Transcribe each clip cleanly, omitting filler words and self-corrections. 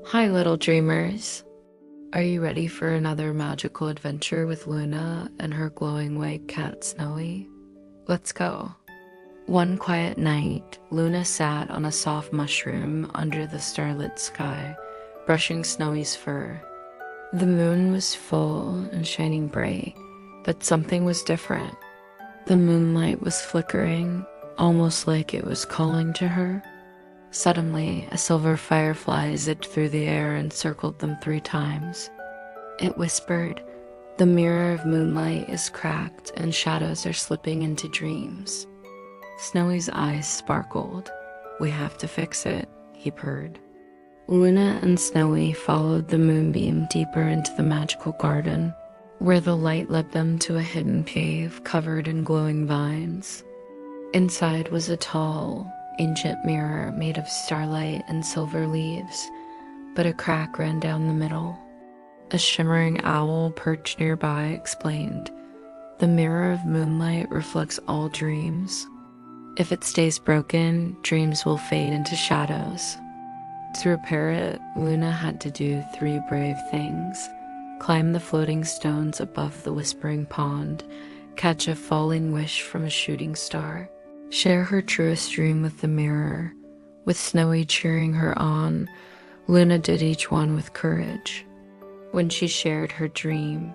Hi, little dreamers. Are you ready for another magical adventure with Luna and her glowing white cat Snowy? Let's go. One quiet night, Luna sat on a soft mushroom under the starlit sky, brushing Snowy's fur. The moon was full and shining bright, but something was different. The moonlight was flickering, almost like it was calling to her. Suddenly, a silver firefly zipped through the air and circled them 3 times. It whispered, "The mirror of moonlight is cracked and shadows are slipping into dreams." Snowy's eyes sparkled. "We have to fix it," he purred. Luna and Snowy followed the moonbeam deeper into the magical garden, where the light led them to a hidden cave covered in glowing vines. Inside was a tall, ancient mirror made of starlight and silver leaves, but a crack ran down the middle. A shimmering owl perched nearby explained, "The mirror of moonlight reflects all dreams. If it stays broken, dreams will fade into shadows." To repair it, Luna had to do 3 brave things: climb the floating stones above the whispering pond, catch a falling wish from a shooting star, share her truest dream with the mirror. With Snowy cheering her on, Luna did each one with courage. When she shared her dream,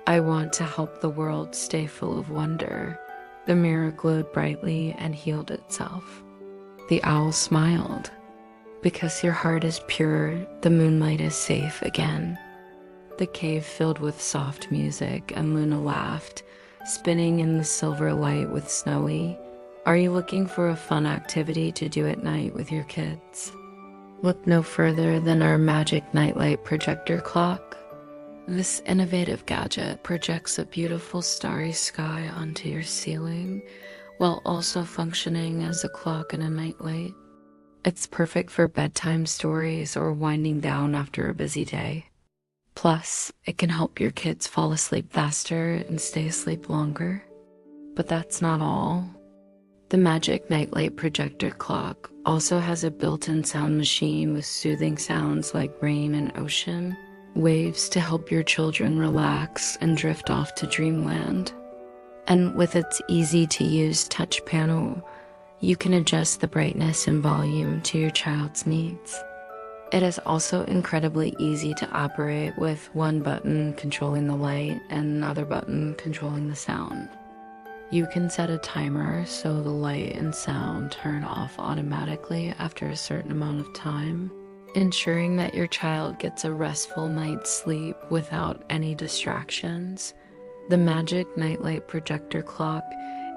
"I want to help the world stay full of wonder," the mirror glowed brightly and healed itself. The owl smiled. "Because your heart is pure, the moonlight is safe again." The cave filled with soft music, and Luna laughed, spinning in the silver light with Snowy. Are you looking for a fun activity to do at night with your kids? Look no further than our magic nightlight projector clock. This innovative gadget projects a beautiful starry sky onto your ceiling, while also functioning as a clock and a nightlight. It's perfect for bedtime stories or winding down after a busy day. Plus, it can help your kids fall asleep faster and stay asleep longer. But that's not all. The magic nightlight projector clock also has a built-in sound machine with soothing sounds like rain and ocean waves to help your children relax and drift off to dreamland. And with its easy-to-use touch panel, you can adjust the brightness and volume to your child's needs. It is also incredibly easy to operate with one button controlling the light and another button controlling the sound. You can set a timer so the light and sound turn off automatically after a certain amount of time, ensuring that your child gets a restful night's sleep without any distractions. The magic nightlight projector clock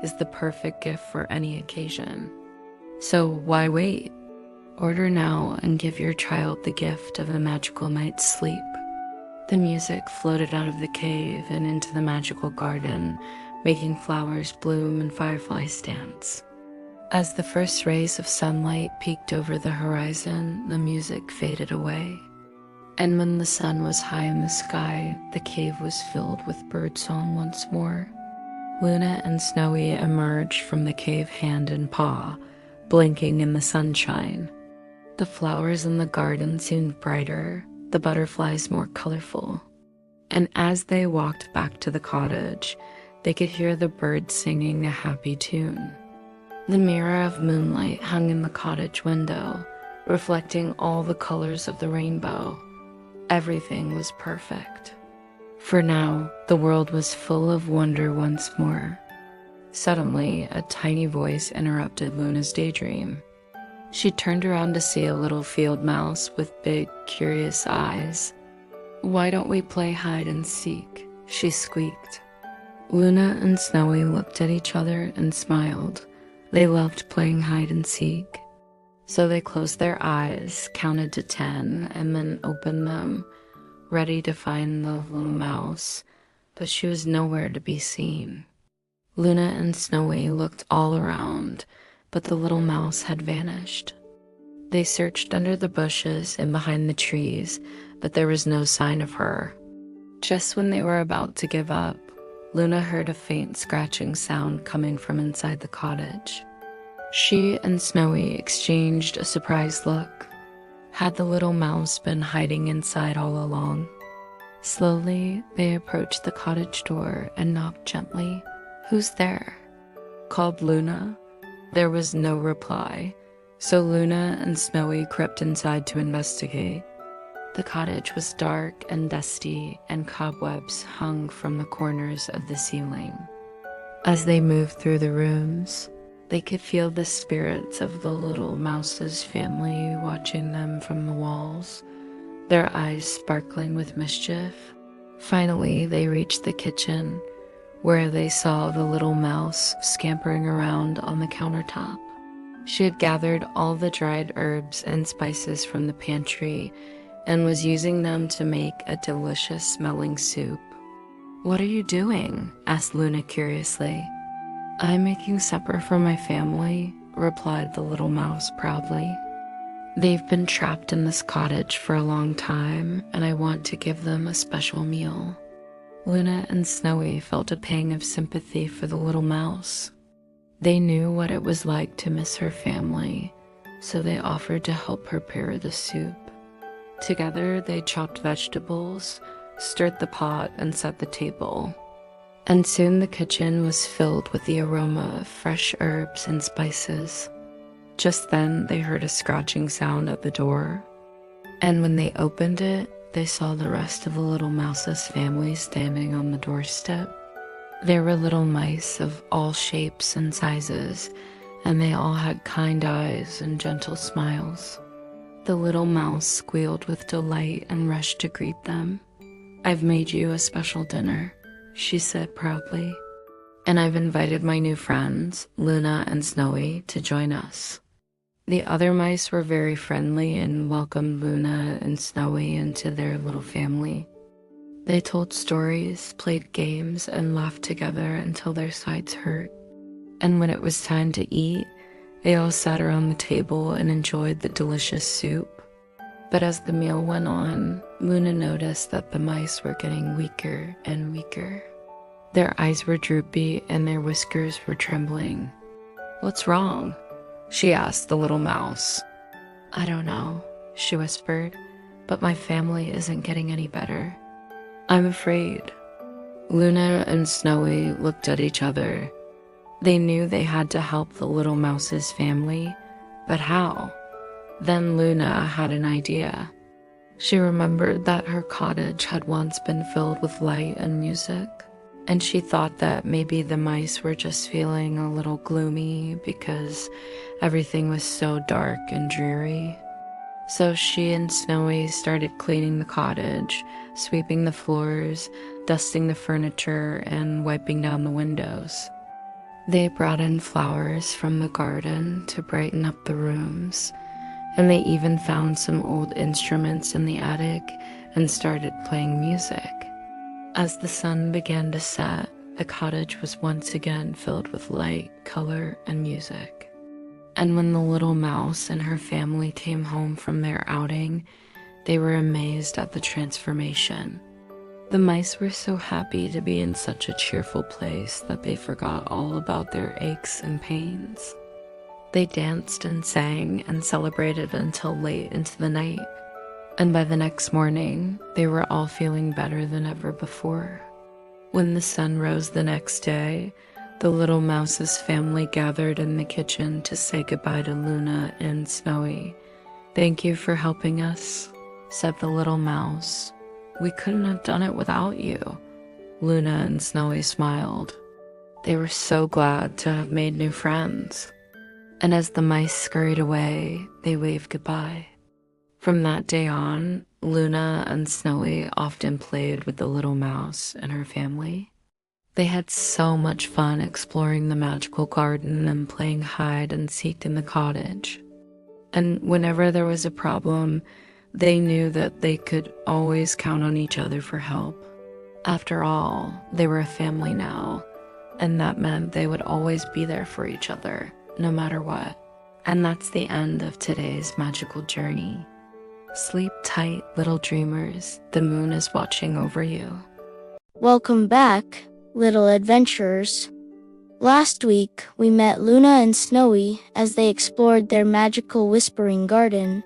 is the perfect gift for any occasion. So why wait? Order now and give your child the gift of a magical night's sleep. The music floated out of the cave and into the magical garden, making flowers bloom and fireflies dance. As the first rays of sunlight peeked over the horizon, the music faded away. And when the sun was high in the sky, the cave was filled with birdsong once more. Luna and Snowy emerged from the cave hand and paw, blinking in the sunshine. The flowers in the garden seemed brighter, the butterflies more colorful. And as they walked back to the cottage, they could hear the birds singing a happy tune. The mirror of moonlight hung in the cottage window, reflecting all the colors of the rainbow. Everything was perfect. For now, the world was full of wonder once more. Suddenly, a tiny voice interrupted Luna's daydream. She turned around to see a little field mouse with big, curious eyes. "Why don't we play hide and seek?" she squeaked. Luna and Snowy looked at each other and smiled. They loved playing hide and seek. So they closed their eyes, counted to 10, and then opened them, ready to find the little mouse, but she was nowhere to be seen. Luna and Snowy looked all around, but the little mouse had vanished. They searched under the bushes and behind the trees, but there was no sign of her. Just when they were about to give up, Luna heard a faint scratching sound coming from inside the cottage. She and Snowy exchanged a surprised look. Had the little mouse been hiding inside all along? Slowly, they approached the cottage door and knocked gently. "Who's there?" called Luna. There was no reply, so Luna and Snowy crept inside to investigate. The cottage was dark and dusty, and cobwebs hung from the corners of the ceiling. As they moved through the rooms, they could feel the spirits of the little mouse's family watching them from the walls, their eyes sparkling with mischief. Finally, they reached the kitchen, where they saw the little mouse scampering around on the countertop. She had gathered all the dried herbs and spices from the pantry and was using them to make a delicious-smelling soup. "What are you doing?" asked Luna curiously. "I'm making supper for my family," replied the little mouse proudly. "They've been trapped in this cottage for a long time, and I want to give them a special meal." Luna and Snowy felt a pang of sympathy for the little mouse. They knew what it was like to miss her family, so they offered to help prepare the soup. Together, they chopped vegetables, stirred the pot, and set the table. And soon the kitchen was filled with the aroma of fresh herbs and spices. Just then, they heard a scratching sound at the door, and when they opened it, they saw the rest of the little mouse's family standing on the doorstep. There were little mice of all shapes and sizes, and they all had kind eyes and gentle smiles. The little mouse squealed with delight and rushed to greet them. "I've made you a special dinner," she said proudly, "and I've invited my new friends, Luna and Snowy, to join us." The other mice were very friendly and welcomed Luna and Snowy into their little family. They told stories, played games, and laughed together until their sides hurt. And when it was time to eat, they all sat around the table and enjoyed the delicious soup. But as the meal went on, Luna noticed that the mice were getting weaker and weaker. Their eyes were droopy and their whiskers were trembling. "What's wrong?" she asked the little mouse. "I don't know," she whispered, "but my family isn't getting any better. I'm afraid." Luna and Snowy looked at each other. They knew they had to help the little mouse's family, but how? Then Luna had an idea. She remembered that her cottage had once been filled with light and music, and she thought that maybe the mice were just feeling a little gloomy because everything was so dark and dreary. So she and Snowy started cleaning the cottage, sweeping the floors, dusting the furniture, and wiping down the windows. They brought in flowers from the garden to brighten up the rooms, and they even found some old instruments in the attic and started playing music. As the sun began to set, the cottage was once again filled with light, color, and music. And when the little mouse and her family came home from their outing, they were amazed at the transformation. The mice were so happy to be in such a cheerful place that they forgot all about their aches and pains. They danced and sang and celebrated until late into the night. And by the next morning, they were all feeling better than ever before. When the sun rose the next day, the little mouse's family gathered in the kitchen to say goodbye to Luna and Snowy. "Thank you for helping us," said the little mouse. "We couldn't have done it without you." Luna and Snowy smiled. They were so glad to have made new friends. And as the mice scurried away, they waved goodbye. From that day on, Luna and Snowy often played with the little mouse and her family. They had so much fun exploring the magical garden and playing hide and seek in the cottage. And whenever there was a problem, they knew that they could always count on each other for help. After all, they were a family now, and that meant they would always be there for each other, no matter what. And that's the end of today's magical journey. Sleep tight, little dreamers. The moon is watching over you. Welcome back, little adventurers. Last week, we met Luna and Snowy as they explored their magical whispering garden.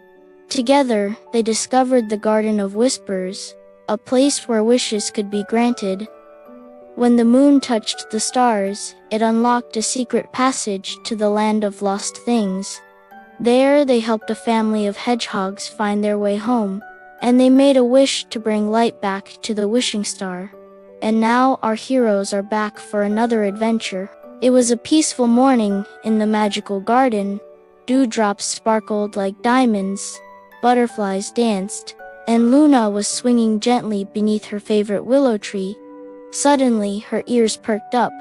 Together, they discovered the Garden of Whispers, a place where wishes could be granted. When the moon touched the stars, it unlocked a secret passage to the land of lost things. There, they helped a family of hedgehogs find their way home, and they made a wish to bring light back to the wishing star. And now our heroes are back for another adventure. It was a peaceful morning in the magical garden. Dewdrops sparkled like diamonds, butterflies danced, and Luna was swinging gently beneath her favorite willow tree. Suddenly, her ears perked up.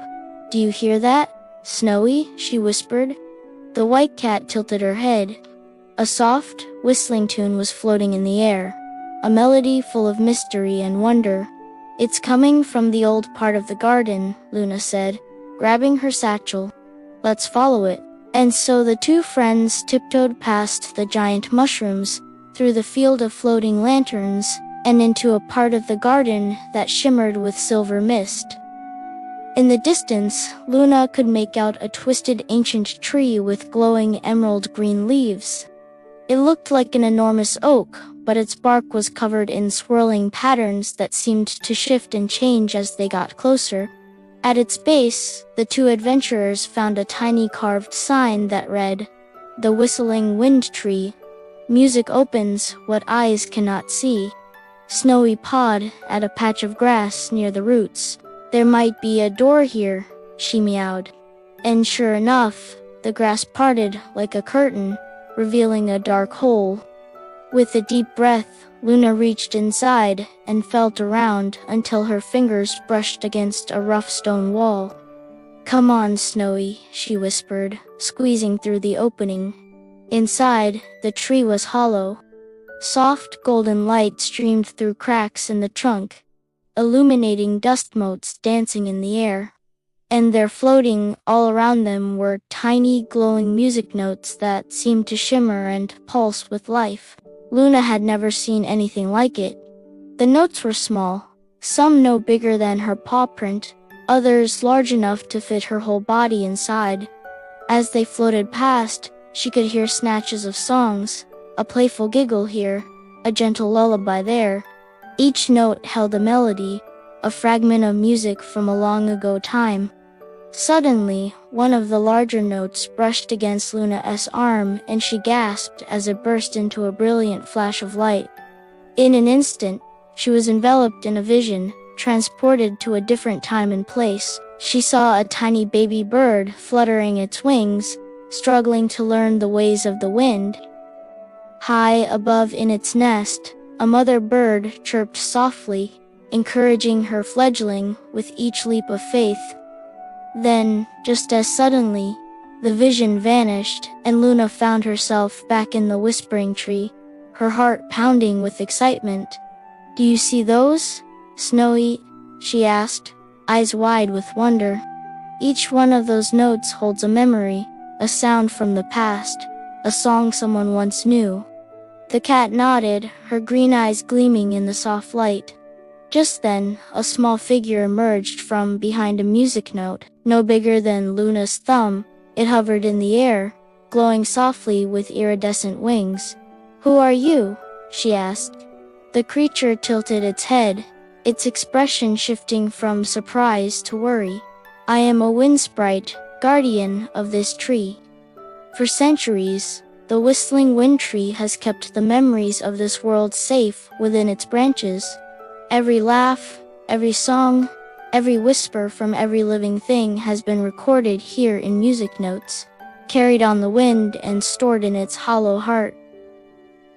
"Do you hear that, Snowy?" she whispered. The white cat tilted her head. A soft, whistling tune was floating in the air, a melody full of mystery and wonder. "It's coming from the old part of the garden," Luna said, grabbing her satchel. "Let's follow it." And so the two friends tiptoed past the giant mushrooms, through the field of floating lanterns, and into a part of the garden that shimmered with silver mist. In the distance, Luna could make out a twisted ancient tree with glowing emerald green leaves. It looked like an enormous oak, but its bark was covered in swirling patterns that seemed to shift and change as they got closer. At its base, the two adventurers found a tiny carved sign that read, "The Whistling Wind Tree. Music opens what eyes cannot see." Snowy pawed at a patch of grass near the roots. "There might be a door here," she meowed. And sure enough, the grass parted like a curtain, revealing a dark hole. With a deep breath, Luna reached inside and felt around until her fingers brushed against a rough stone wall. "Come on, Snowy," she whispered, squeezing through the opening. Inside, the tree was hollow. Soft golden light streamed through cracks in the trunk, illuminating dust motes dancing in the air. And there floating all around them were tiny glowing music notes that seemed to shimmer and pulse with life. Luna had never seen anything like it. The notes were small, some no bigger than her paw print, others large enough to fit her whole body inside. As they floated past, she could hear snatches of songs, a playful giggle here, a gentle lullaby there. Each note held a melody, a fragment of music from a long ago time. Suddenly, one of the larger notes brushed against Luna's arm and she gasped as it burst into a brilliant flash of light. In an instant, she was enveloped in a vision, transported to a different time and place. She saw a tiny baby bird fluttering its wings, struggling to learn the ways of the wind. High above in its nest, a mother bird chirped softly, encouraging her fledgling with each leap of faith. Then, just as suddenly, the vision vanished and Luna found herself back in the whispering tree, her heart pounding with excitement. "Do you see those, Snowy?" she asked, eyes wide with wonder. "Each one of those notes holds a memory, a sound from the past, a song someone once knew." The cat nodded, her green eyes gleaming in the soft light. Just then, a small figure emerged from behind a music note, no bigger than Luna's thumb. It hovered in the air, glowing softly with iridescent wings. "Who are you?" she asked. The creature tilted its head, its expression shifting from surprise to worry. "I am a wind sprite, guardian of this tree. For centuries, the whistling wind tree has kept the memories of this world safe within its branches. Every laugh, every song, every whisper from every living thing has been recorded here in music notes, carried on the wind and stored in its hollow heart."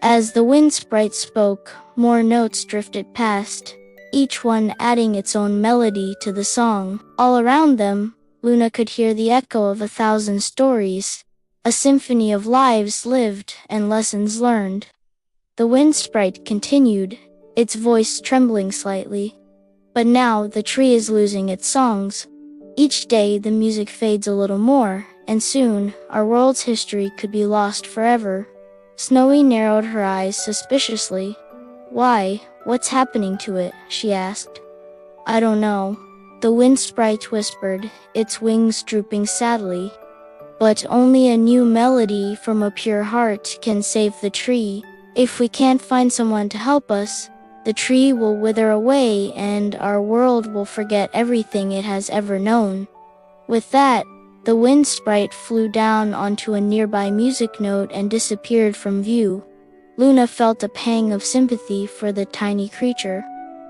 As the wind sprite spoke, more notes drifted past, each one adding its own melody to the song. All around them, Luna could hear the echo of 1,000 stories, a symphony of lives lived and lessons learned. The wind sprite continued, its voice trembling slightly. "But now the tree is losing its songs. Each day the music fades a little more, and soon our world's history could be lost forever." Snowy narrowed her eyes suspiciously. "Why, what's happening to it?" she asked. "I don't know," the wind sprite whispered, its wings drooping sadly. "But only a new melody from a pure heart can save the tree. If we can't find someone to help us, the tree will wither away and our world will forget everything it has ever known." With that, the wind sprite flew down onto a nearby music note and disappeared from view. Luna felt a pang of sympathy for the tiny creature.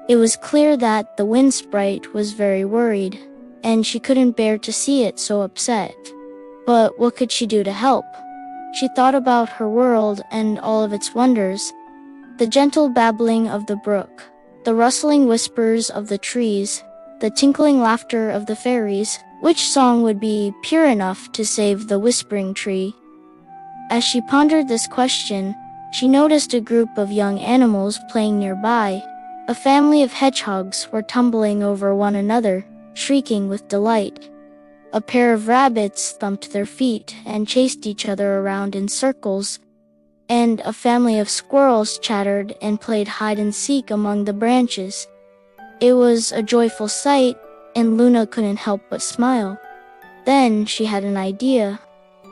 It was clear that the wind sprite was very worried, and she couldn't bear to see it so upset. But what could she do to help? She thought about her world and all of its wonders. The gentle babbling of the brook, the rustling whispers of the trees, the tinkling laughter of the fairies. Which song would be pure enough to save the whispering tree? As she pondered this question, she noticed a group of young animals playing nearby. A family of hedgehogs were tumbling over one another, shrieking with delight. A pair of rabbits thumped their feet and chased each other around in circles, and a family of squirrels chattered and played hide-and-seek among the branches. It was a joyful sight, and Luna couldn't help but smile. Then she had an idea.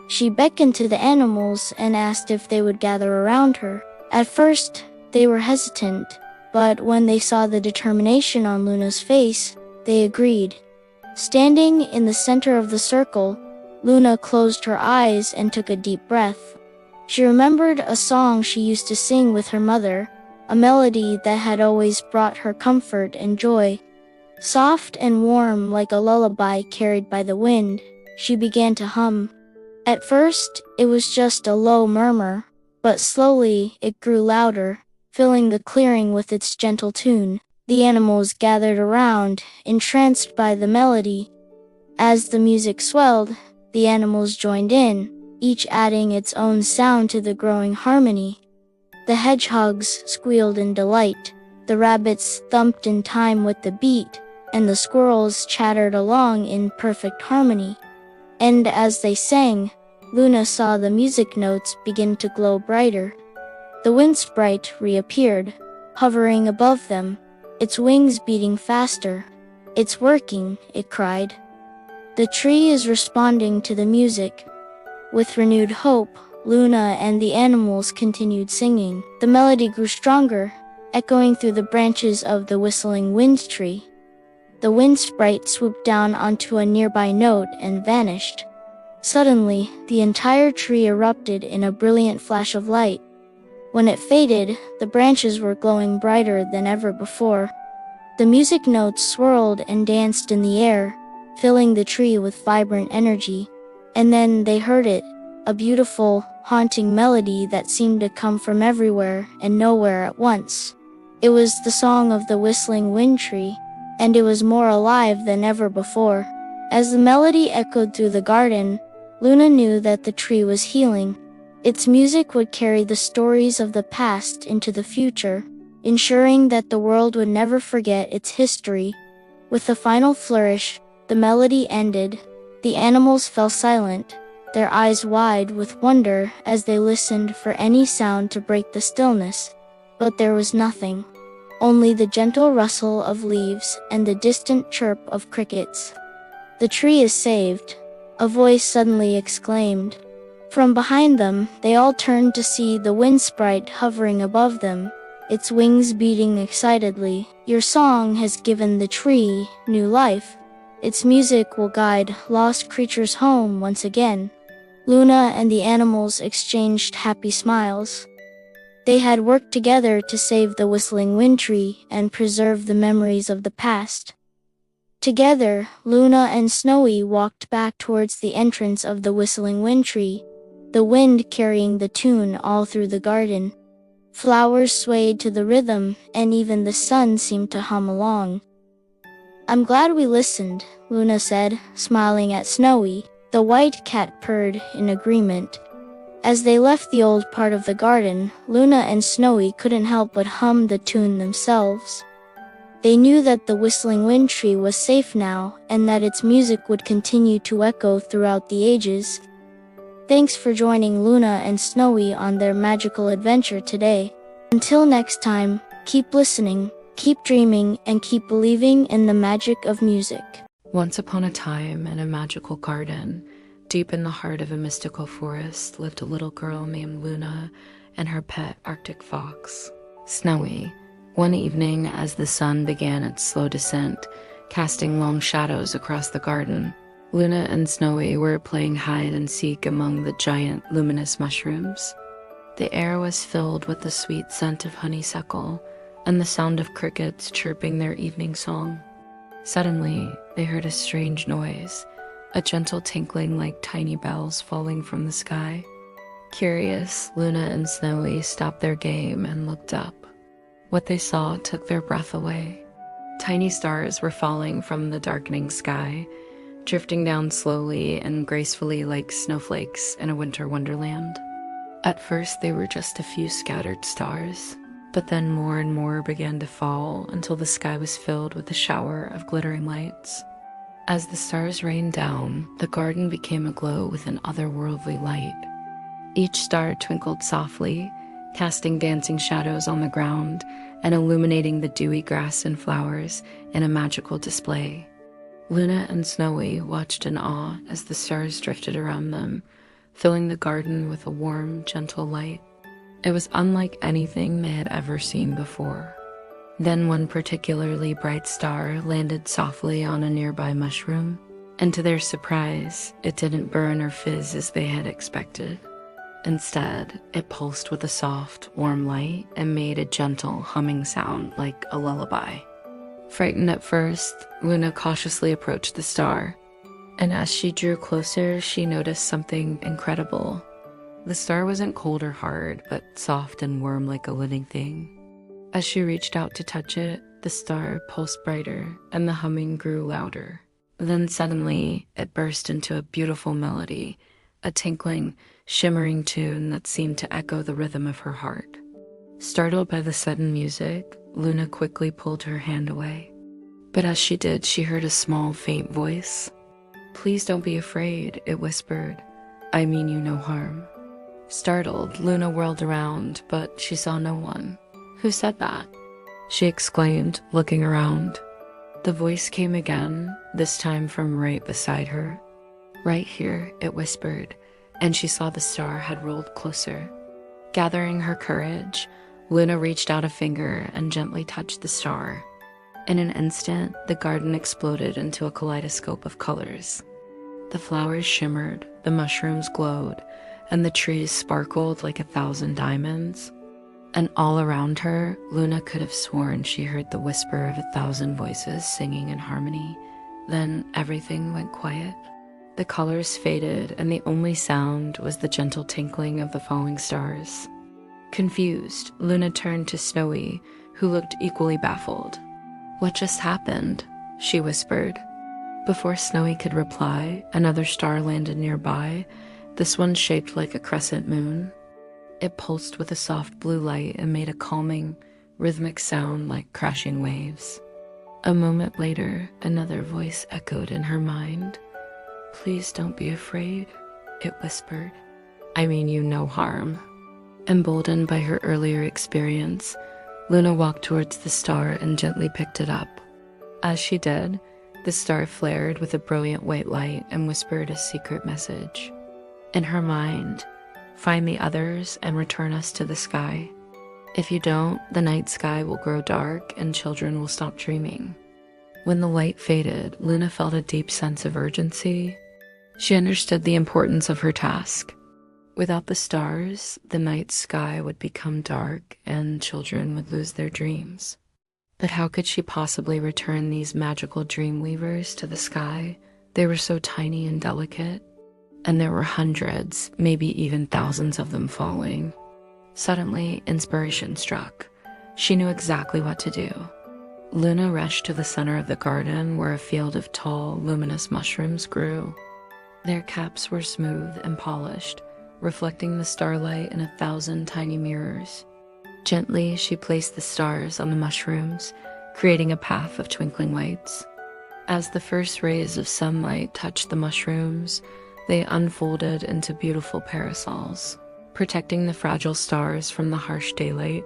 She beckoned to the animals and asked if they would gather around her. At first, they were hesitant, but when they saw the determination on Luna's face, they agreed. Standing in the center of the circle, Luna closed her eyes and took a deep breath. She remembered a song she used to sing with her mother, a melody that had always brought her comfort and joy. Soft and warm like a lullaby carried by the wind, she began to hum. At first, it was just a low murmur, but slowly it grew louder, filling the clearing with its gentle tune. The animals gathered around, entranced by the melody. As the music swelled, the animals joined in, each adding its own sound to the growing harmony. The hedgehogs squealed in delight, the rabbits thumped in time with the beat, and the squirrels chattered along in perfect harmony. And as they sang, Luna saw the music notes begin to glow brighter. The wind sprite reappeared, hovering above them, its wings beating faster. "It's working," it cried. "The tree is responding to the music." With renewed hope, Luna and the animals continued singing. The melody grew stronger, echoing through the branches of the whistling wind tree. The wind sprite swooped down onto a nearby note and vanished. Suddenly, the entire tree erupted in a brilliant flash of light. When it faded, the branches were glowing brighter than ever before. The music notes swirled and danced in the air, filling the tree with vibrant energy. And then they heard it, a beautiful, haunting melody that seemed to come from everywhere and nowhere at once. It was the song of the whistling wind tree, and it was more alive than ever before. As the melody echoed through the garden, Luna knew that the tree was healing. Its music would carry the stories of the past into the future, ensuring that the world would never forget its history. With a final flourish, the melody ended. The animals fell silent, their eyes wide with wonder as they listened for any sound to break the stillness. But there was nothing. Only the gentle rustle of leaves and the distant chirp of crickets. "The tree is saved," a voice suddenly exclaimed. From behind them, they all turned to see the wind sprite hovering above them, its wings beating excitedly. "Your song has given the tree new life. Its music will guide lost creatures home once again." Luna and the animals exchanged happy smiles. They had worked together to save the whistling wind tree and preserve the memories of the past. Together, Luna and Snowy walked back towards the entrance of the whistling wind tree, the wind carrying the tune all through the garden. Flowers swayed to the rhythm, and even the sun seemed to hum along. "I'm glad we listened," Luna said, smiling at Snowy. The white cat purred in agreement. As they left the old part of the garden, Luna and Snowy couldn't help but hum the tune themselves. They knew that the whistling wind tree was safe now, and that its music would continue to echo throughout the ages. Thanks for joining Luna and Snowy on their magical adventure today. Until next time, keep listening, keep dreaming, and keep believing in the magic of music. Once upon a time, in a magical garden, deep in the heart of a mystical forest, lived a little girl named Luna and her pet Arctic fox, Snowy. One evening, as the sun began its slow descent, casting long shadows across the garden, Luna and Snowy were playing hide and seek among the giant, luminous mushrooms. The air was filled with the sweet scent of honeysuckle and the sound of crickets chirping their evening song. Suddenly, they heard a strange noise, a gentle tinkling like tiny bells falling from the sky. Curious, Luna and Snowy stopped their game and looked up. What they saw took their breath away. Tiny stars were falling from the darkening sky, drifting down slowly and gracefully like snowflakes in a winter wonderland. At first, they were just a few scattered stars, but then more and more began to fall until the sky was filled with a shower of glittering lights. As the stars rained down, the garden became aglow with an otherworldly light. Each star twinkled softly, casting dancing shadows on the ground and illuminating the dewy grass and flowers in a magical display. Luna and Snowy watched in awe as the stars drifted around them, filling the garden with a warm, gentle light. It was unlike anything they had ever seen before. Then one particularly bright star landed softly on a nearby mushroom, and to their surprise, it didn't burn or fizz as they had expected. Instead, it pulsed with a soft, warm light and made a gentle humming sound like a lullaby. Frightened at first, Luna cautiously approached the star, and as she drew closer, she noticed something incredible. The star wasn't cold or hard, but soft and warm like a living thing. As she reached out to touch it, the star pulsed brighter, and the humming grew louder. Then suddenly, it burst into a beautiful melody, a tinkling, shimmering tune that seemed to echo the rhythm of her heart. Startled by the sudden music, Luna quickly pulled her hand away. But as she did, she heard a small, faint voice. "Please don't be afraid," it whispered. "I mean you no harm." Startled, Luna whirled around, but she saw no one. "Who said that?" she exclaimed, looking around. The voice came again, this time from right beside her. "Right here," it whispered, and she saw the star had rolled closer. Gathering her courage, Luna reached out a finger and gently touched the star. In an instant, the garden exploded into a kaleidoscope of colors. The flowers shimmered, the mushrooms glowed, and the trees sparkled like 1,000 diamonds. And all around her, Luna could have sworn she heard the whisper of 1,000 voices singing in harmony. Then everything went quiet. The colors faded, and the only sound was the gentle tinkling of the falling stars. Confused, Luna turned to Snowy, who looked equally baffled. "What just happened?" she whispered. Before Snowy could reply, another star landed nearby, this one shaped like a crescent moon. It pulsed with a soft blue light and made a calming, rhythmic sound like crashing waves. A moment later, another voice echoed in her mind. "Please don't be afraid," it whispered. "I mean you no harm." Emboldened by her earlier experience, Luna walked towards the star and gently picked it up. As she did, the star flared with a brilliant white light and whispered a secret message. In her mind, "Find the others and return us to the sky. If you don't, the night sky will grow dark and children will stop dreaming." When the light faded, Luna felt a deep sense of urgency. She understood the importance of her task. Without the stars, the night sky would become dark and children would lose their dreams. But how could she possibly return these magical dream weavers to the sky? They were so tiny and delicate, and there were hundreds, maybe even thousands of them falling. Suddenly, inspiration struck. She knew exactly what to do. Luna rushed to the center of the garden where a field of tall, luminous mushrooms grew. Their caps were smooth and polished, reflecting the starlight in 1,000 tiny mirrors. Gently, she placed the stars on the mushrooms, creating a path of twinkling lights. As the first rays of sunlight touched the mushrooms, they unfolded into beautiful parasols, protecting the fragile stars from the harsh daylight.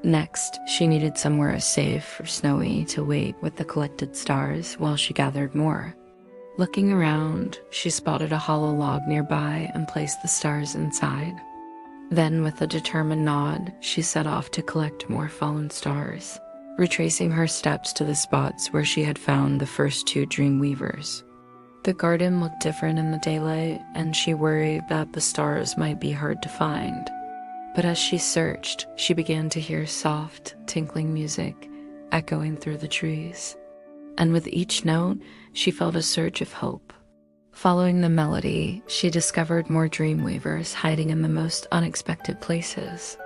Next, she needed somewhere safe for Snowy to wait with the collected stars while she gathered more. Looking around, she spotted a hollow log nearby and placed the stars inside. Then, with a determined nod, she set off to collect more fallen stars, retracing her steps to the spots where she had found the first two dream weavers. The garden looked different in the daylight, and she worried that the stars might be hard to find. But as she searched, she began to hear soft, tinkling music echoing through the trees. And with each note, she felt a surge of hope. Following the melody, she discovered more dream weavers hiding in the most unexpected places.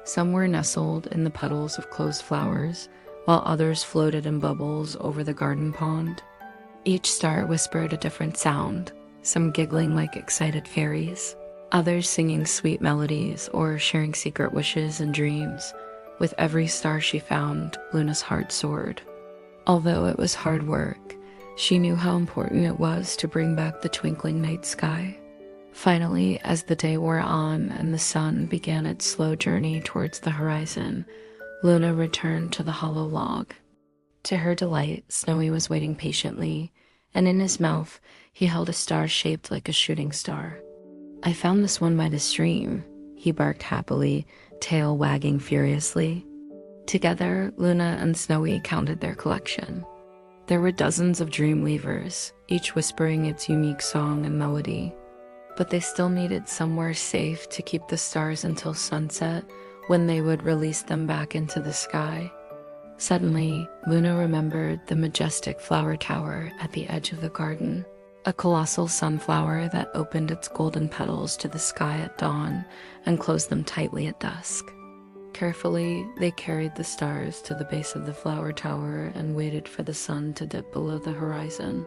Some were nestled in the petals of closed flowers, while others floated in bubbles over the garden pond. Each star whispered a different sound, some giggling like excited fairies, others singing sweet melodies or sharing secret wishes and dreams. With every star she found, Luna's heart soared. Although it was hard work, she knew how important it was to bring back the twinkling night sky. Finally, as the day wore on and the sun began its slow journey towards the horizon, Luna returned to the hollow log. To her delight, Snowy was waiting patiently, and in his mouth, he held a star shaped like a shooting star. "I found this one by the stream," he barked happily, tail wagging furiously. Together, Luna and Snowy counted their collection. There were dozens of dream weavers, each whispering its unique song and melody. But they still needed somewhere safe to keep the stars until sunset, when they would release them back into the sky. Suddenly, Luna remembered the majestic flower tower at the edge of the garden, a colossal sunflower that opened its golden petals to the sky at dawn and closed them tightly at dusk. Carefully, they carried the stars to the base of the flower tower and waited for the sun to dip below the horizon.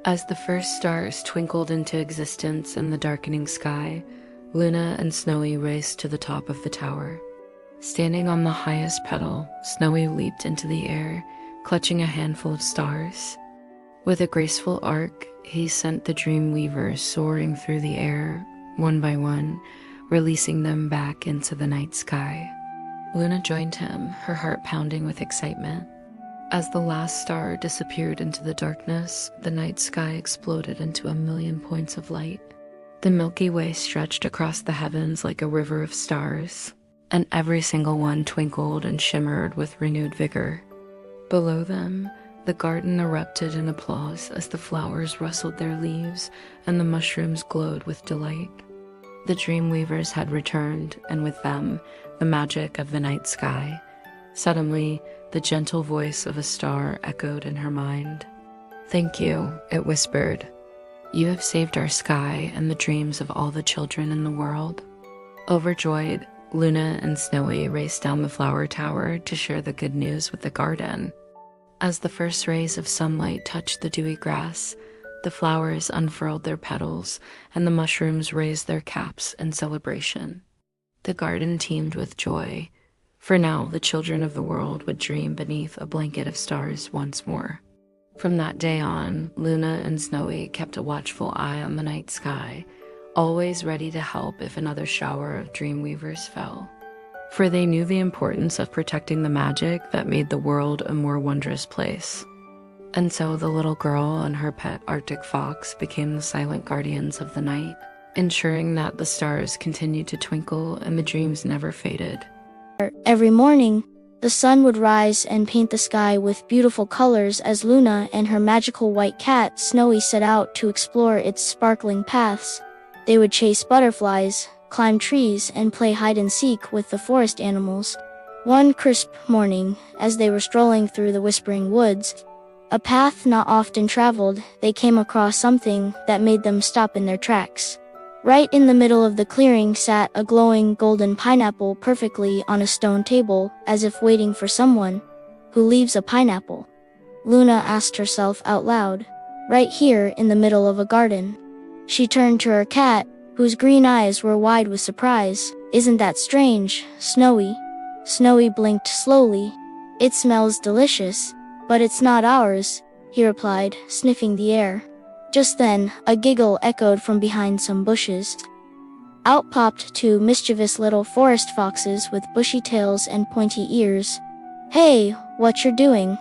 As the first stars twinkled into existence in the darkening sky, Luna and Snowy raced to the top of the tower. Standing on the highest petal, Snowy leaped into the air, clutching a handful of stars. With a graceful arc, he sent the dream weavers soaring through the air, one by one, releasing them back into the night sky. Luna joined him, her heart pounding with excitement. As the last star disappeared into the darkness, the night sky exploded into a million points of light. The Milky Way stretched across the heavens like a river of stars, and every single one twinkled and shimmered with renewed vigor. Below them, the garden erupted in applause as the flowers rustled their leaves and the mushrooms glowed with delight. The dream weavers had returned, and with them, the magic of the night sky. Suddenly, the gentle voice of a star echoed in her mind. "Thank you," it whispered. "You have saved our sky and the dreams of all the children in the world." Overjoyed, Luna and Snowy raced down the flower tower to share the good news with the garden. As the first rays of sunlight touched the dewy grass, the flowers unfurled their petals and the mushrooms raised their caps in celebration. The garden teemed with joy, for now the children of the world would dream beneath a blanket of stars once more. From that day on, Luna and Snowy kept a watchful eye on the night sky, always ready to help if another shower of dream weavers fell. For they knew the importance of protecting the magic that made the world a more wondrous place. And so the little girl and her pet Arctic fox became the silent guardians of the night, ensuring that the stars continued to twinkle and the dreams never faded. Every morning, the sun would rise and paint the sky with beautiful colors as Luna and her magical white cat Snowy set out to explore its sparkling paths. They would chase butterflies, climb trees, and play hide-and-seek with the forest animals. One crisp morning, as they were strolling through the whispering woods, a path not often traveled, they came across something that made them stop in their tracks. Right in the middle of the clearing sat a glowing golden pineapple perfectly on a stone table, as if waiting for someone. "Who leaves a pineapple?" Luna asked herself out loud. "Right here in the middle of a garden." She turned to her cat, whose green eyes were wide with surprise. "Isn't that strange, Snowy?" Snowy blinked slowly. "It smells delicious, but it's not ours," he replied, sniffing the air. Just then, a giggle echoed from behind some bushes. Out popped two mischievous little forest foxes with bushy tails and pointy ears. "Hey, what you're doing?"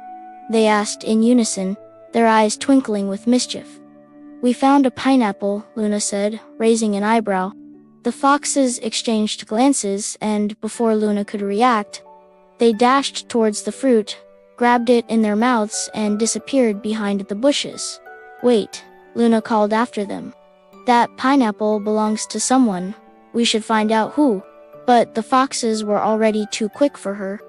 they asked in unison, their eyes twinkling with mischief. "We found a pineapple," Luna said, raising an eyebrow. The foxes exchanged glances, and before Luna could react, they dashed towards the fruit, grabbed it in their mouths, and disappeared behind the bushes. "Wait," Luna called after them. "That pineapple belongs to someone. We should find out who." But the foxes were already too quick for her.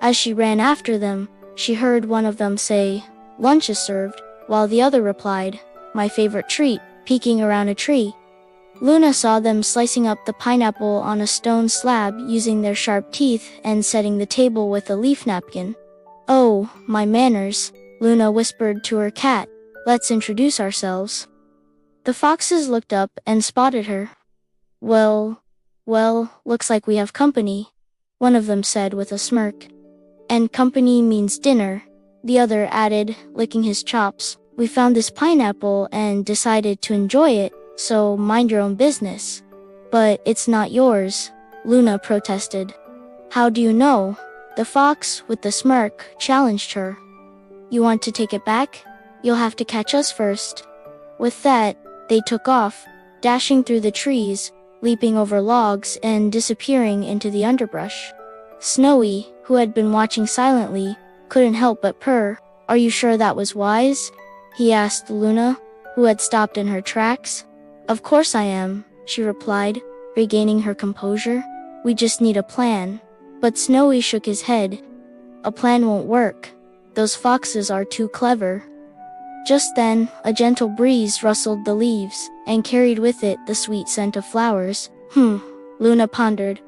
As she ran after them, she heard one of them say, "Lunch is served," while the other replied, "My favorite treat," peeking around a tree. Luna saw them slicing up the pineapple on a stone slab using their sharp teeth and setting the table with a leaf napkin. "Oh, my manners," Luna whispered to her cat. "Let's introduce ourselves." The foxes looked up and spotted her. Well, looks like we have company," one of them said with a smirk. "And company means dinner," the other added, licking his chops. "We found this pineapple and decided to enjoy it, so mind your own business." "But it's not yours," Luna protested. "How do you know?" The fox, with the smirk, challenged her. "You want to take it back? You'll have to catch us first." With that, they took off, dashing through the trees, leaping over logs, and disappearing into the underbrush. Snowy, who had been watching silently, couldn't help but purr. "Are you sure that was wise?" he asked Luna, who had stopped in her tracks. "Of course I am," she replied, regaining her composure. "We just need a plan." But Snowy shook his head. "A plan won't work. Those foxes are too clever." Just then, a gentle breeze rustled the leaves, and carried with it the sweet scent of flowers. Luna pondered.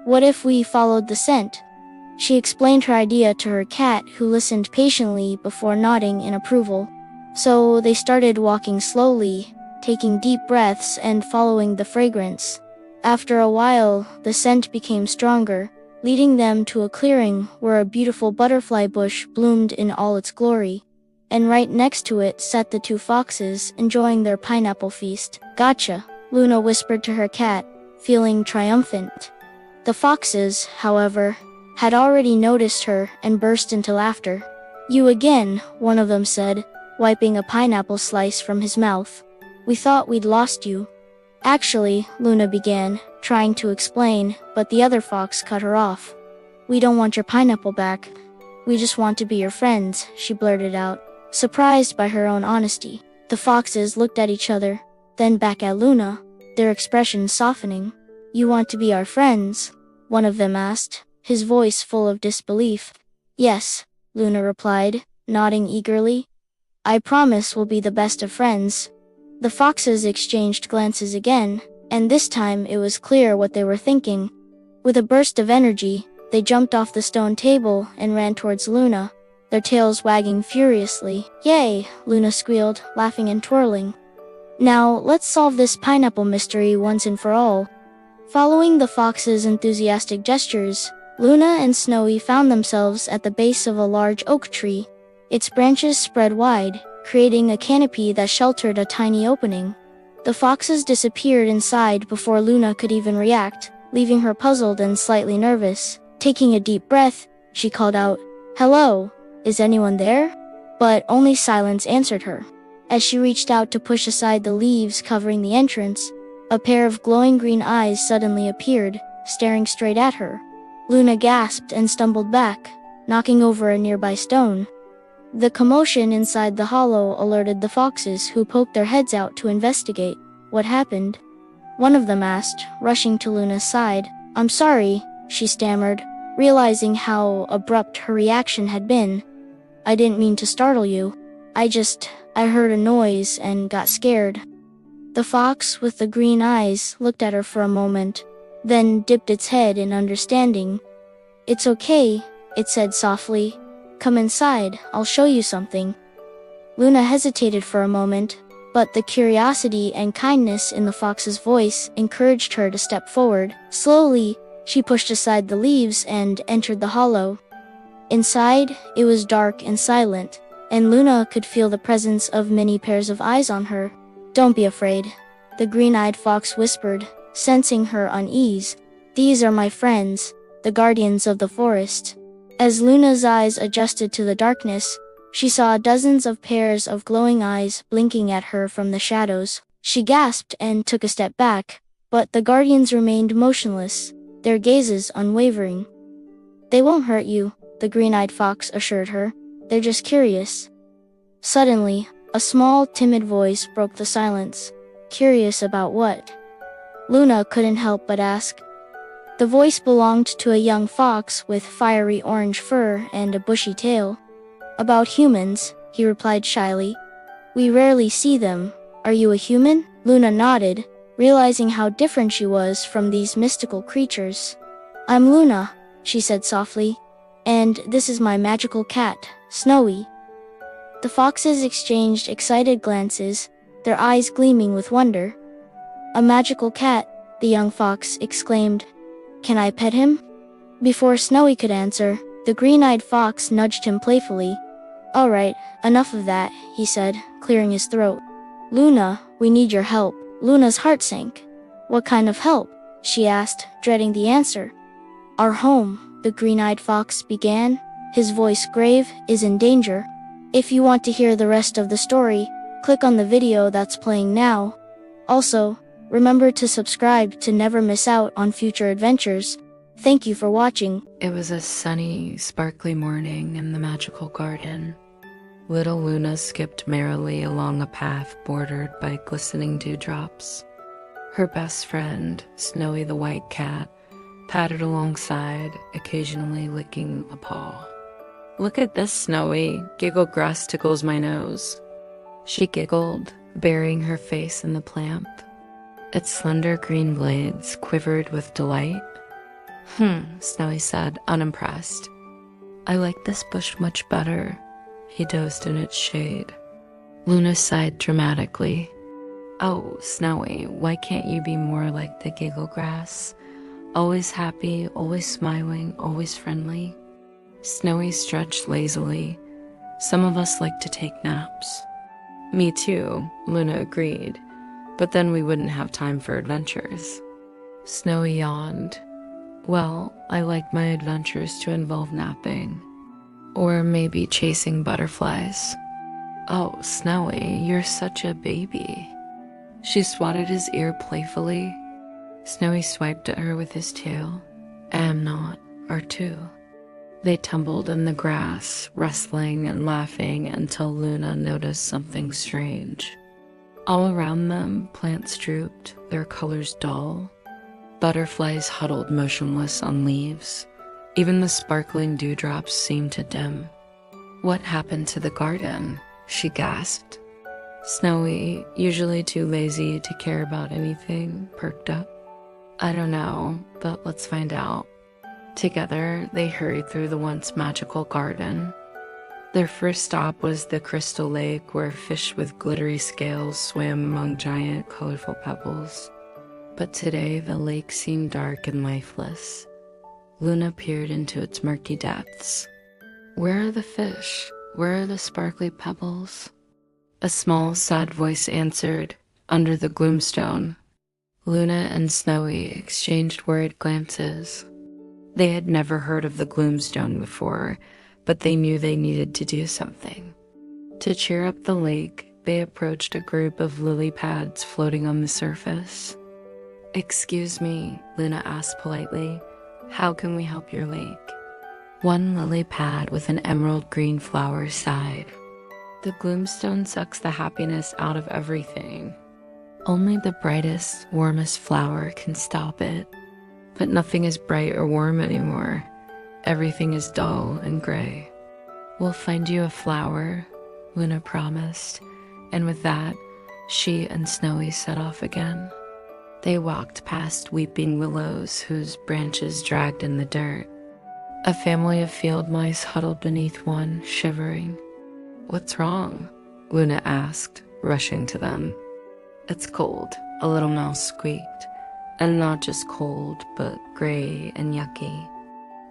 "What if we followed the scent?" She explained her idea to her cat, who listened patiently before nodding in approval. So they started walking slowly, taking deep breaths and following the fragrance. After a while, the scent became stronger, leading them to a clearing where a beautiful butterfly bush bloomed in all its glory. And right next to it sat the two foxes, enjoying their pineapple feast. "Gotcha," Luna whispered to her cat, feeling triumphant. The foxes, however, had already noticed her and burst into laughter. "You again," one of them said, wiping a pineapple slice from his mouth. "We thought we'd lost you." "Actually," Luna began, trying to explain, but the other fox cut her off. "We don't want your pineapple back. We just want to be your friends," she blurted out, surprised by her own honesty. The foxes looked at each other, then back at Luna, their expressions softening. "You want to be our friends?" one of them asked, his voice full of disbelief. "Yes," Luna replied, nodding eagerly. "I promise we'll be the best of friends." The foxes exchanged glances again, and this time it was clear what they were thinking. With a burst of energy, they jumped off the stone table and ran towards Luna, their tails wagging furiously. "Yay!" Luna squealed, laughing and twirling. "Now, let's solve this pineapple mystery once and for all." Following the fox's enthusiastic gestures, Luna and Snowy found themselves at the base of a large oak tree. Its branches spread wide, creating a canopy that sheltered a tiny opening. The foxes disappeared inside before Luna could even react, leaving her puzzled and slightly nervous. Taking a deep breath, she called out, "Hello, is anyone there?" But only silence answered her. As she reached out to push aside the leaves covering the entrance, a pair of glowing green eyes suddenly appeared, staring straight at her. Luna gasped and stumbled back, knocking over a nearby stone. The commotion inside the hollow alerted the foxes, who poked their heads out to investigate. "What happened?" one of them asked, rushing to Luna's side. "I'm sorry," she stammered, realizing how abrupt her reaction had been. "I didn't mean to startle you. I heard a noise and got scared." The fox with the green eyes looked at her for a moment, then dipped its head in understanding. "It's okay," it said softly. "Come inside, I'll show you something." Luna hesitated for a moment, but the curiosity and kindness in the fox's voice encouraged her to step forward. Slowly, she pushed aside the leaves and entered the hollow. Inside, it was dark and silent, and Luna could feel the presence of many pairs of eyes on her. "Don't be afraid," the green-eyed fox whispered, sensing her unease. "These are my friends, the guardians of the forest." As Luna's eyes adjusted to the darkness, she saw dozens of pairs of glowing eyes blinking at her from the shadows. She gasped and took a step back, But the guardians remained motionless, their gazes unwavering. "They won't hurt you," the green-eyed fox assured her. "They're just curious." Suddenly, a small, timid voice broke the silence. "Curious about what?" Luna couldn't help but ask. The voice belonged to a young fox with fiery orange fur and a bushy tail. "About humans," he replied shyly. "We rarely see them. Are you a human?" Luna nodded, realizing how different she was from these mystical creatures. "I'm Luna," she said softly, "and this is my magical cat, Snowy." The foxes exchanged excited glances, their eyes gleaming with wonder. "A magical cat," the young fox exclaimed. "Can I pet him?" Before Snowy could answer, the green-eyed fox nudged him playfully. "All right, enough of that," he said, clearing his throat. "Luna, we need your help." Luna's heart sank. "What kind of help?" she asked, dreading the answer. "Our home," the green-eyed fox began, his voice grave, "is in danger. If you want to hear the rest of the story, click on the video that's playing now. Also, remember to subscribe to never miss out on future adventures. Thank you for watching." It was a sunny, sparkly morning in the magical garden. Little Luna skipped merrily along a path bordered by glistening dewdrops. Her best friend, Snowy the white cat, padded alongside, occasionally licking a paw. "Look at this, Snowy. Giggle grass tickles my nose." She giggled, burying her face in the plant. Its slender green blades quivered with delight. Snowy said, unimpressed. "I like this bush much better." He dozed in its shade. Luna sighed dramatically. "Oh, Snowy, why can't you be more like the giggle grass? Always happy, always smiling, always friendly." Snowy stretched lazily. "Some of us like to take naps." "Me too," Luna agreed. "But then we wouldn't have time for adventures." Snowy yawned. "Well, I like my adventures to involve napping. Or maybe chasing butterflies." "Oh, Snowy, you're such a baby." She swatted his ear playfully. Snowy swiped at her with his tail. "I am not, or two." They tumbled in the grass, wrestling and laughing until Luna noticed something strange. All around them, plants drooped, their colors dull. Butterflies huddled motionless on leaves. Even the sparkling dewdrops seemed to dim. "What happened to the garden?" she gasped. Snowy, usually too lazy to care about anything, perked up. "I don't know, but let's find out." Together, they hurried through the once magical garden. Their first stop was the crystal lake where fish with glittery scales swam among giant, colorful pebbles. But today, the lake seemed dark and lifeless. Luna peered into its murky depths. "Where are the fish? Where are the sparkly pebbles?" A small, sad voice answered, "Under the gloomstone." Luna and Snowy exchanged worried glances. They had never heard of the gloomstone before, but they knew they needed to do something. To cheer up the lake, they approached a group of lily pads floating on the surface. "Excuse me," Luna asked politely. "How can we help your lake?" One lily pad with an emerald green flower sighed. "The gloomstone sucks the happiness out of everything. Only the brightest, warmest flower can stop it. But nothing is bright or warm anymore. Everything is dull and gray." "We'll find you a flower," Luna promised, and with that, she and Snowy set off again. They walked past weeping willows whose branches dragged in the dirt. A family of field mice huddled beneath one, shivering. "What's wrong?" Luna asked, rushing to them. "It's cold," a little mouse squeaked. "And not just cold, but gray and yucky."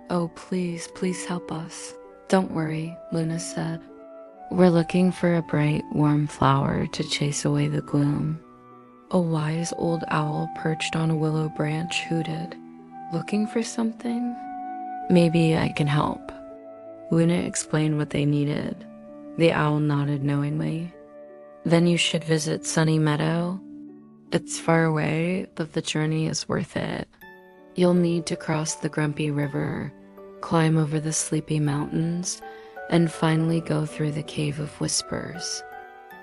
"Oh, please, please help us." "Don't worry," Luna said. "We're looking for a bright, warm flower to chase away the gloom." A wise old owl perched on a willow branch hooted. "Looking for something? Maybe I can help." Luna explained what they needed. The owl nodded knowingly. "Then you should visit Sunny Meadow." It's far away, but the journey is worth it. You'll need to cross the Grumpy River, climb over the Sleepy Mountains, and finally go through the Cave of Whispers.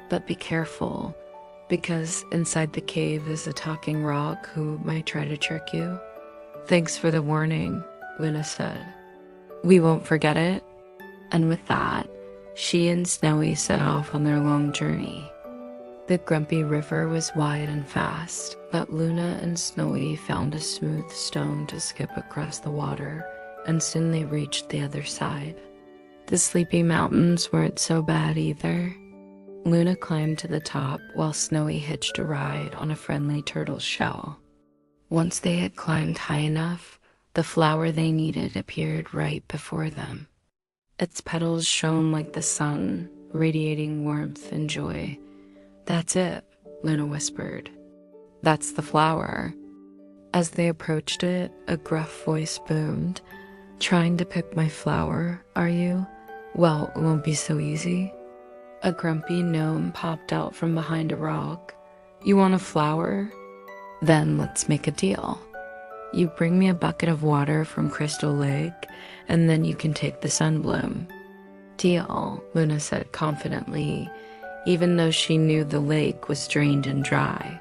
But be careful, because inside the cave is a talking rock who might try to trick you. Thanks for the warning, Luna said. We won't forget it. And with that, she and Snowy set off on their long journey. The Grumpy River was wide and fast, but Luna and Snowy found a smooth stone to skip across the water, and soon they reached the other side. The Sleepy Mountains weren't so bad either. Luna climbed to the top while Snowy hitched a ride on a friendly turtle shell. Once they had climbed high enough, the flower they needed appeared right before them. Its petals shone like the sun, radiating warmth and joy. That's it, Luna whispered. That's the flower. As they approached it, a gruff voice boomed. Trying to pick my flower, are you? Well, it won't be so easy. A grumpy gnome popped out from behind a rock. You want a flower? Then let's make a deal. You bring me a bucket of water from Crystal Lake, and then you can take the sunbloom. Deal, Luna said confidently, even though she knew the lake was drained and dry.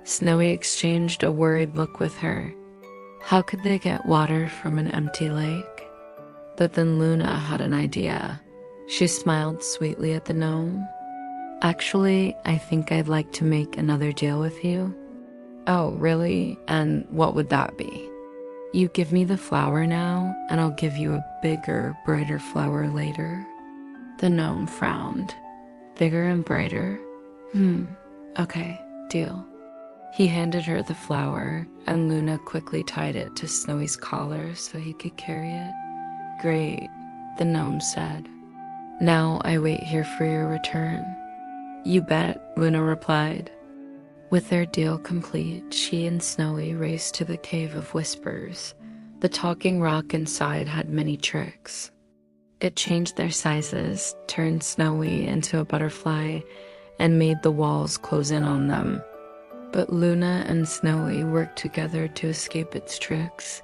Snowy exchanged a worried look with her. How could they get water from an empty lake? But then Luna had an idea. She smiled sweetly at the gnome. Actually, I think I'd like to make another deal with you. Oh, really? And what would that be? You give me the flower now, and I'll give you a bigger, brighter flower later. The gnome frowned. Bigger and brighter? Okay, deal. He handed her the flower, and Luna quickly tied it to Snowy's collar so he could carry it. Great, the gnome said. Now I wait here for your return. You bet, Luna replied. With their deal complete, she and Snowy raced to the Cave of Whispers. The talking rock inside had many tricks. It changed their sizes, turned Snowy into a butterfly, and made the walls close in on them. But Luna and Snowy worked together to escape its tricks,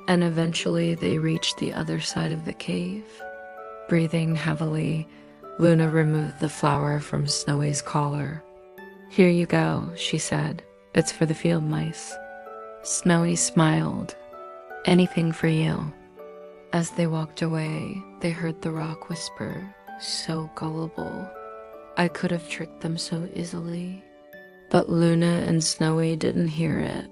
and eventually they reached the other side of the cave. Breathing heavily, Luna removed the flower from Snowy's collar. Here you go, she said. It's for the field mice. Snowy smiled. Anything for you. As they walked away, they heard the rock whisper, so gullible. I could have tricked them so easily. But Luna and Snowy didn't hear it.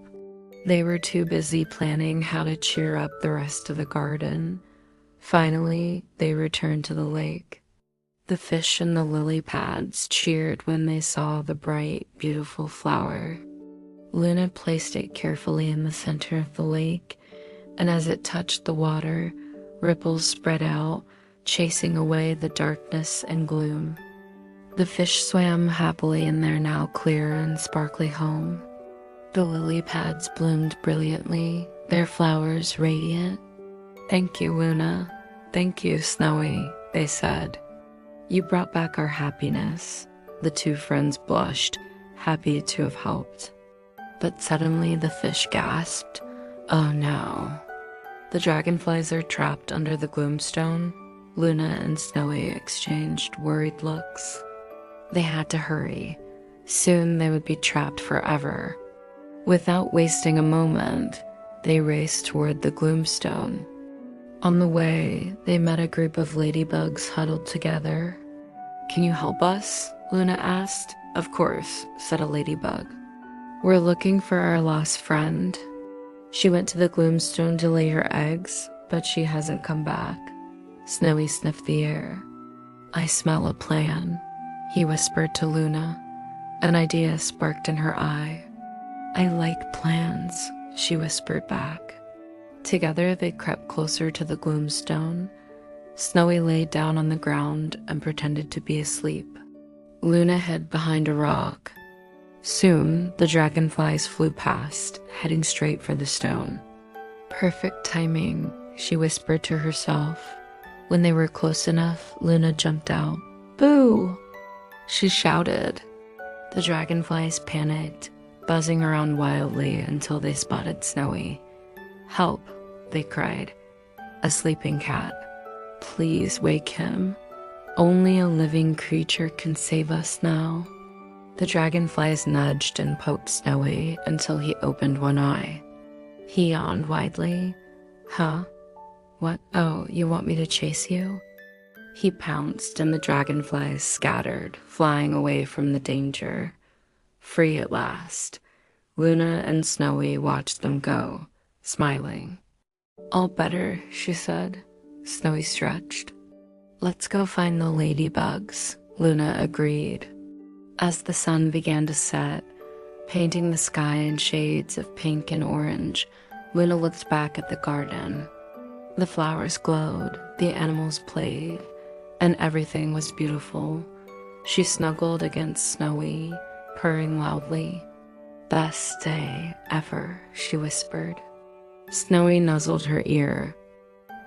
They were too busy planning how to cheer up the rest of the garden. Finally, they returned to the lake. The fish in the lily pads cheered when they saw the bright, beautiful flower. Luna placed it carefully in the center of the lake, and as it touched the water, ripples spread out, chasing away the darkness and gloom. The fish swam happily in their now clear and sparkly home. The lily pads bloomed brilliantly, their flowers radiant. Thank you, Luna. Thank you, Snowy, they said. You brought back our happiness. The two friends blushed, happy to have helped. But suddenly the fish gasped. Oh no. The dragonflies are trapped under the gloomstone. Luna and Snowy exchanged worried looks. They had to hurry. Soon they would be trapped forever. Without wasting a moment, they raced toward the gloomstone. On the way, they met a group of ladybugs huddled together. Can you help us? Luna asked. Of course, said a ladybug. We're looking for our lost friend. She went to the gloomstone to lay her eggs, but she hasn't come back. Snowy sniffed the air. I smell a plan, he whispered to Luna. An idea sparked in her eye. I like plans, she whispered back. Together they crept closer to the gloomstone. Snowy laid down on the ground and pretended to be asleep. Luna hid behind a rock. Soon, the dragonflies flew past, heading straight for the stone. Perfect timing, she whispered to herself. When they were close enough, Luna jumped out. Boo! She shouted. The dragonflies panicked, buzzing around wildly until they spotted Snowy. "Help," they cried. "A sleeping cat. Please wake him. Only a living creature can save us now." The dragonflies nudged and poked Snowy until he opened one eye. He yawned widely. "Huh? What? Oh, you want me to chase you?" He pounced and the dragonflies scattered, flying away from the danger. Free at last, Luna and Snowy watched them go, smiling. "All better," she said. Snowy stretched. "Let's go find the ladybugs," Luna agreed. As the sun began to set, painting the sky in shades of pink and orange, Luna looked back at the garden. The flowers glowed, the animals played, and everything was beautiful. She snuggled against Snowy, purring loudly. "Best day ever," she whispered. Snowy nuzzled her ear.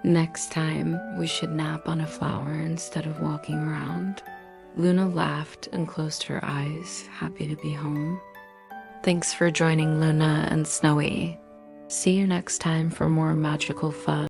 "Next time, we should nap on a flower instead of walking around." Luna laughed and closed her eyes, happy to be home. Thanks for joining Luna and Snowy. See you next time for more magical fun.